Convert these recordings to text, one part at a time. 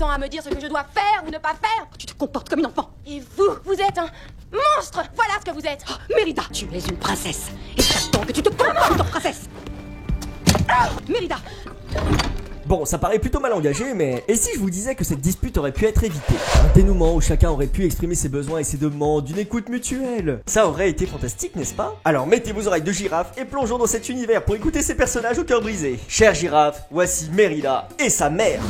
temps à me dire ce que je dois faire ou ne pas faire. Tu te comportes comme une enfant. Et vous êtes un monstre. Voilà ce que vous êtes. Oh, Mérida, tu es une princesse. Et j'attends que tu te comportes en princesse. Mérida. Bon, ça paraît plutôt mal engagé, mais et si je vous disais que cette dispute aurait pu être évitée? Un dénouement où chacun aurait pu exprimer ses besoins et ses demandes, d'une écoute mutuelle. Ça aurait été fantastique, n'est-ce pas? Alors mettez vos oreilles de girafe et plongeons dans cet univers pour écouter ces personnages au cœur brisé. Chère girafe, voici Mérida et sa mère.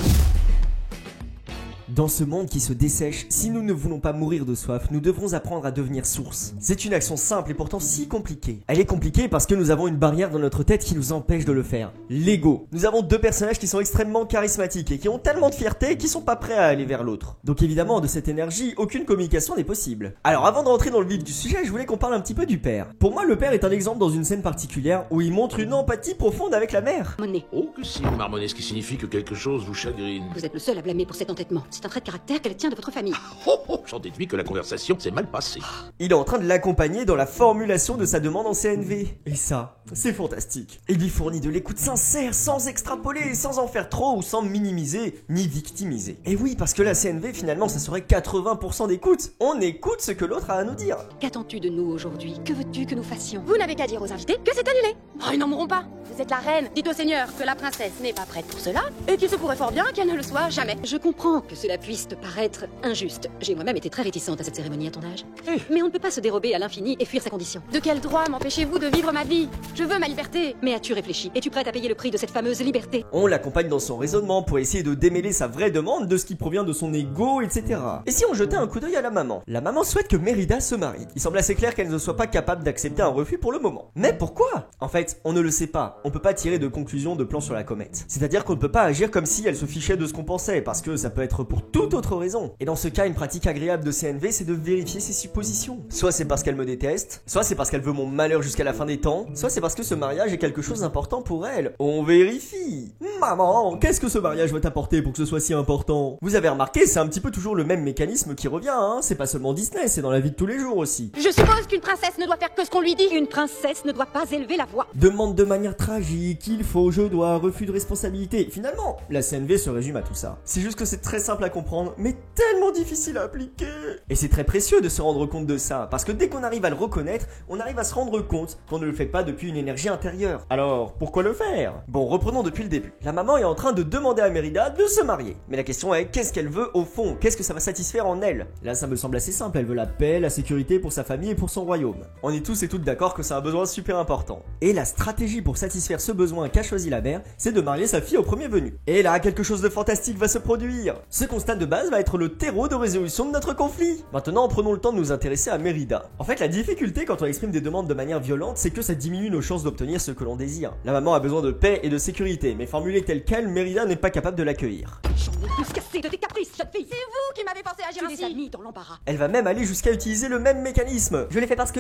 Dans ce monde qui se dessèche, si nous ne voulons pas mourir de soif, nous devrons apprendre à devenir source. C'est une action simple et pourtant si compliquée. Elle est compliquée parce que nous avons une barrière dans notre tête qui nous empêche de le faire. L'ego. Nous avons deux personnages qui sont extrêmement charismatiques et qui ont tellement de fierté qu'ils sont pas prêts à aller vers l'autre. Donc évidemment, de cette énergie, aucune communication n'est possible. Alors avant de rentrer dans le vif du sujet, je voulais qu'on parle un petit peu du père. Pour moi, le père est un exemple dans une scène particulière où il montre une empathie profonde avec la mère. Monnaie. Oh que si, vous marmonnez, ce qui signifie que quelque chose vous chagrine. Vous êtes le seul à blâmer pour cet entêtement. C'est un trait de caractère qu'elle tient de votre famille. Oh oh, j'en déduis que la conversation s'est mal passée. Il est en train de l'accompagner dans la formulation de sa demande en CNV. Et ça, c'est fantastique. Il lui fournit de l'écoute sincère, sans extrapoler, sans en faire trop ou sans minimiser, ni victimiser. Et oui, parce que la CNV, finalement, ça serait 80% d'écoute. On écoute ce que l'autre a à nous dire. Qu'attends-tu de nous aujourd'hui? Que veux-tu que nous fassions? Vous n'avez qu'à dire aux invités que c'est annulé. Oh, ils n'en mourront pas. Vous êtes la reine. Dites au seigneur que la princesse n'est pas prête pour cela et qu'il se pourrait fort bien qu'elle ne le soit jamais. Je comprends que cela puisse te paraître injuste. J'ai moi-même été très réticente à cette cérémonie à ton âge. Mais on ne peut pas se dérober à l'infini et fuir sa condition. De quel droit m'empêchez-vous de vivre ma vie? Je veux ma liberté. Mais as-tu réfléchi? Es-tu prête à payer le prix de cette fameuse liberté? On l'accompagne dans son raisonnement pour essayer de démêler sa vraie demande de ce qui provient de son ego, etc. Et si on jetait un coup d'œil à la maman? La maman souhaite que Mérida se marie. Il semble assez clair qu'elle ne soit pas capable d'accepter un refus pour le moment. Mais pourquoi? En fait, on ne le sait pas. On peut pas tirer de conclusion de plan sur la comète. C'est-à-dire qu'on ne peut pas agir comme si elle se fichait de ce qu'on pensait, parce que ça peut être pour toute autre raison. Et dans ce cas, une pratique agréable de CNV, c'est de vérifier ses suppositions. Soit c'est parce qu'elle me déteste, soit c'est parce qu'elle veut mon malheur jusqu'à la fin des temps, soit c'est parce que ce mariage est quelque chose d'important pour elle. On vérifie. Maman, qu'est-ce que ce mariage va t'apporter pour que ce soit si important? Vous avez remarqué, c'est un petit peu toujours le même mécanisme qui revient, hein. C'est pas seulement Disney, c'est dans la vie de tous les jours aussi. Je suppose qu'une princesse ne doit faire que ce qu'on lui dit. Une princesse ne doit pas élever la voix. Demande de manière tragique, il faut, je dois, refus de responsabilité. Finalement, la CNV se résume à tout ça. C'est juste que c'est très simple à comprendre, mais tellement difficile à appliquer. Et c'est très précieux de se rendre compte de ça, parce que dès qu'on arrive à le reconnaître, on arrive à se rendre compte qu'on ne le fait pas depuis une énergie intérieure. Alors, pourquoi le faire? Bon, reprenons depuis le début. La maman est en train de demander à Mérida de se marier. Mais la question est, qu'est-ce qu'elle veut au fond? Qu'est-ce que ça va satisfaire en elle? Là, ça me semble assez simple, elle veut la paix, la sécurité pour sa famille et pour son royaume. On est tous et toutes d'accord que c'est un besoin super important. Et la stratégie pour satisfaire ce besoin qu'a choisi la mère, c'est de marier sa fille au premier venu. Et là, quelque chose de fantastique va se produire. Ce constat de base va être le terreau de résolution de notre conflit. Maintenant, prenons le temps de nous intéresser à Mérida. En fait, la difficulté quand on exprime des demandes de manière violente, c'est que ça diminue nos chances d'obtenir ce que l'on désire. La maman a besoin de paix et de sécurité, mais formulée telle quelle, Mérida n'est pas capable de l'accueillir. J'en ai plus qu'assez de tes caprices, jeune fille. C'est vous qui m'avez forcé à agir Tu les as ainsi. mis dans l'embarras. Elle va même aller jusqu'à utiliser le même mécanisme. Je l'ai fait parce que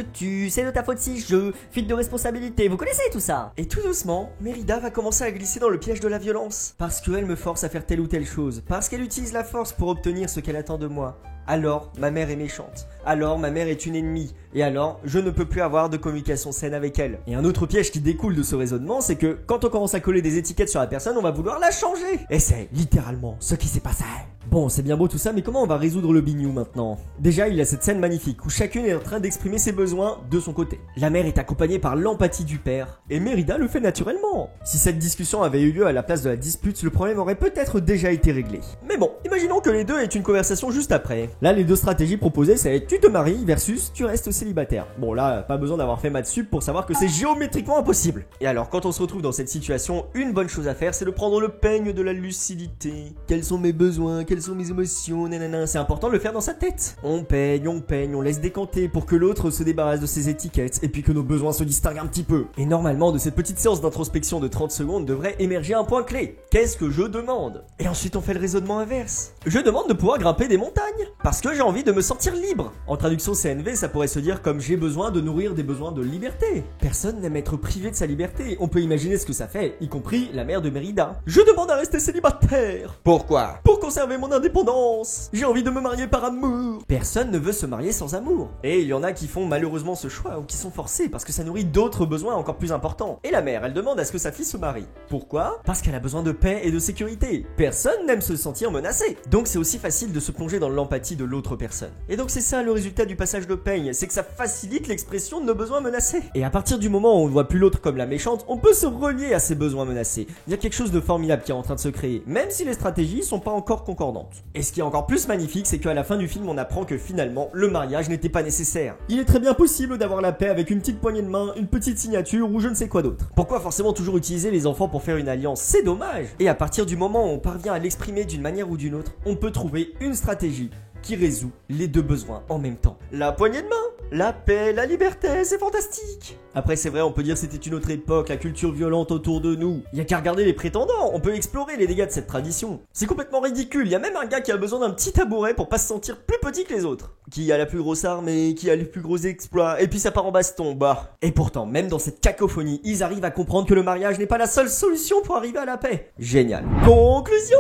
c'est de ta faute si fuite de responsabilité, vous connaissez tout ça. Et tout doucement, Mérida va commencer à glisser dans le piège de la violence. Parce qu'elle me force à faire telle ou telle chose. Parce qu'elle utilise la force pour obtenir ce qu'elle attend de moi. Alors, ma mère est méchante. Alors, ma mère est une ennemie. Et alors, je ne peux plus avoir de communication saine avec elle. Et un autre piège qui découle de ce raisonnement, c'est que quand on commence à coller des étiquettes sur la personne, on va vouloir la changer. Et c'est littéralement ce qui s'est passé. Bon, c'est bien beau tout ça, mais comment on va résoudre le bignou maintenant? Déjà, il y a cette scène magnifique où chacune est en train d'exprimer ses besoins de son côté. La mère est accompagnée par l'empathie du père, et Mérida le fait naturellement. Si cette discussion avait eu lieu à la place de la dispute, le problème aurait peut-être déjà été réglé. Mais bon, imaginons que les deux aient une conversation juste après. Là, les deux stratégies proposées, c'est tu te maries versus tu restes célibataire. Bon là, pas besoin d'avoir fait maths sup pour savoir que c'est géométriquement impossible. Et alors, quand on se retrouve dans cette situation, une bonne chose à faire, c'est de prendre le peigne de la lucidité. Quels sont mes besoins? Quelles sont mes émotions? Nanana. C'est important de le faire dans sa tête. On peigne, on laisse décanter pour que l'autre se débarrasse de ses étiquettes et puis que nos besoins se distinguent un petit peu. Et normalement, de cette petite séance d'introspection de 30 secondes devrait émerger un point clé. Qu'est-ce que je demande? Et ensuite, on fait le raisonnement inverse. Je demande de pouvoir grimper des montagnes parce que j'ai envie de me sentir libre. En traduction CNV, ça pourrait se dire comme j'ai besoin de nourrir des besoins de liberté. Personne n'aime être privé de sa liberté. On peut imaginer ce que ça fait, y compris la mère de Mérida. Je demande à rester célibataire. Pourquoi? Pour conserver mon indépendance. J'ai envie de me marier par amour. Personne ne veut se marier sans amour. Et il y en a qui font malheureusement ce choix ou qui sont forcés parce que ça nourrit d'autres besoins encore plus importants. Et la mère, elle demande à ce que sa fille se marie. Pourquoi? Parce qu'elle a besoin de paix et de sécurité. Personne n'aime se sentir menacé. Donc c'est aussi facile de se plonger dans l'empathie de l'autre personne. Et donc c'est ça le résultat du passage de peigne, c'est que ça facilite l'expression de nos besoins menacés. Et à partir du moment où on ne voit plus l'autre comme la méchante, on peut se relier à ses besoins menacés. Il y a quelque chose de formidable qui est en train de se créer, même si les stratégies sont pas encore concordantes. Et ce qui est encore plus magnifique, c'est qu'à la fin du film, on apprend que finalement, le mariage n'était pas nécessaire. Il est très bien possible d'avoir la paix avec une petite poignée de main, une petite signature ou je ne sais quoi d'autre. Pourquoi forcément toujours utiliser les enfants pour faire une alliance? C'est dommage. Et à partir du moment où on parvient à l'exprimer d'une manière ou d'une autre, on peut trouver une stratégie qui résout les deux besoins en même temps. La poignée de main, la paix, la liberté, c'est fantastique. Après c'est vrai, on peut dire c'était une autre époque, la culture violente autour de nous. Il y a qu'à regarder les prétendants, on peut explorer les dégâts de cette tradition. C'est complètement ridicule, il y a même un gars qui a besoin d'un petit tabouret pour pas se sentir plus petit que les autres. Qui a la plus grosse arme et qui a les plus gros exploits, et puis ça part en baston, bah. Et pourtant, même dans cette cacophonie, ils arrivent à comprendre que le mariage n'est pas la seule solution pour arriver à la paix. Génial. Conclusion!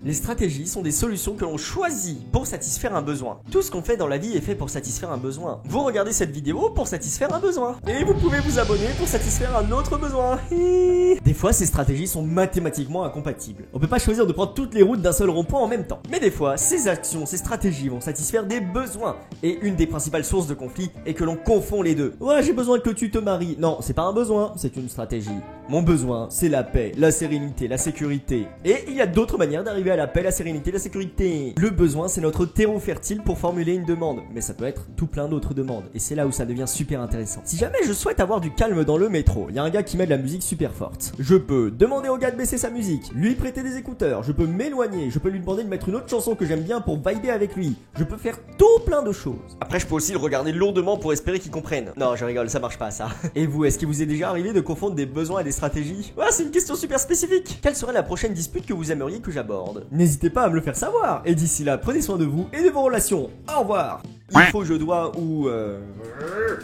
Les stratégies sont des solutions que l'on choisit pour satisfaire un besoin. Tout ce qu'on fait dans la vie est fait pour satisfaire un besoin. Vous regardez cette vidéo pour satisfaire un besoin. Et vous pouvez vous abonner pour satisfaire un autre besoin. Des fois, ces stratégies sont mathématiquement incompatibles. On peut pas choisir de prendre toutes les routes d'un seul rond-point en même temps. Mais des fois, ces actions, ces stratégies vont satisfaire des besoins. Et une des principales sources de conflit est que l'on confond les deux. Ouais, j'ai besoin que tu te maries. Non, c'est pas un besoin, c'est une stratégie. Mon besoin, c'est la paix, la sérénité, la sécurité. Et il y a d'autres manières d'arriver à la paix, la sérénité, la sécurité. Le besoin, c'est notre terreau fertile pour formuler une demande. Mais ça peut être tout plein d'autres demandes. Et c'est là où ça devient super intéressant. Si jamais je souhaite avoir du calme dans le métro, il y a un gars qui met de la musique super forte. Je peux demander au gars de baisser sa musique, lui prêter des écouteurs, je peux m'éloigner, je peux lui demander de mettre une autre chanson que j'aime bien pour vibrer avec lui. Je peux faire tout plein de choses. Après, je peux aussi le regarder lourdement pour espérer qu'il comprenne. Non, je rigole, ça marche pas ça. Et vous, est-ce qu'il vous est déjà arrivé de confondre des besoins et des stratégies? Ouais, c'est une question super spécifique. Quelle serait la prochaine dispute que vous aimeriez que j'aborde? N'hésitez pas à me le faire savoir. Et d'ici là, prenez soin de vous et de vos relations. Au revoir. Il faut, je dois ou...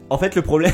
En fait, le problème...